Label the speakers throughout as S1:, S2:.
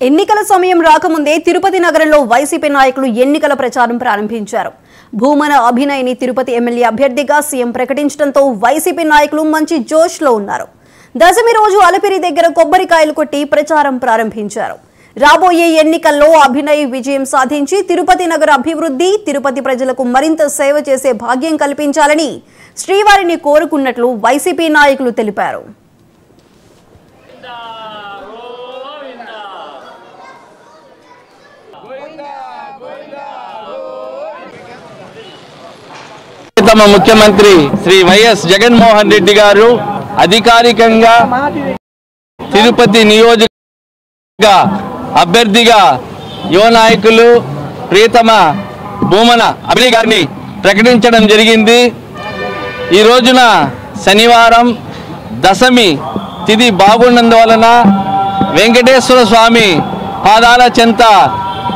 S1: ఎన్నికల సమయం రాకముందే తిరుపతి నగరంలో వైసీపీ నాయకులు ఎన్నికల ప్రచారం ప్రారంభించారు. భూమన అభినయ్ని తిరుపతి ఎమ్మెల్యే అభ్యర్థిగా సీఎం ప్రకటించడంతో వైసీపీ నాయకులు మంచి జోష్లో ఉన్నారు. దశమి రోజు అలపిరి దగ్గర కొబ్బరికాయలు కొట్టి ప్రచారం ప్రారంభించారు. రాబోయే ఎన్నికల్లో అభినయ్ విజయం సాధించి తిరుపతి నగర అభివృద్ధి, తిరుపతి ప్రజలకు మరింత సేవ చేసే భాగ్యం కల్పించాలని శ్రీవారిని కోరుకున్నట్లు వైసీపీ నాయకులు తెలిపారు.
S2: తమ ముఖ్యమంత్రి శ్రీ వైఎస్ జగన్మోహన్ రెడ్డి గారు అధికారికంగా తిరుపతి నియోజక అభ్యర్థిగా యువ నాయకులు ప్రియతమ భూమన అభినయ్ గారిని ప్రకటించడం జరిగింది. ఈ రోజున శనివారం దశమి తిథి బాగున్నందువలన వెంకటేశ్వర స్వామి పాదాల చెంత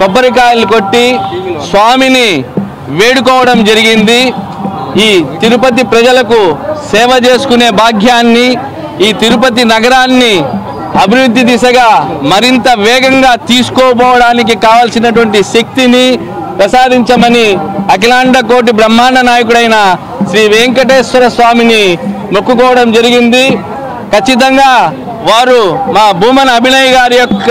S2: కొబ్బరికాయలు కొట్టి స్వామిని వేడుకోవడం జరిగింది. ఈ తిరుపతి ప్రజలకు సేవ చేసుకునే భాగ్యాన్ని, ఈ తిరుపతి నగరాన్ని అభివృద్ధి దిశగా మరింత వేగంగా తీసుకోపోవడానికి కావాల్సినటువంటి శక్తిని ప్రసాదించమని అఖిలాండ కోటి బ్రహ్మాండ నాయకుడైన శ్రీ వెంకటేశ్వర స్వామిని మొక్కుకోవడం జరిగింది. ఖచ్చితంగా వారు మా భూమన అభినయ్ గారి యొక్క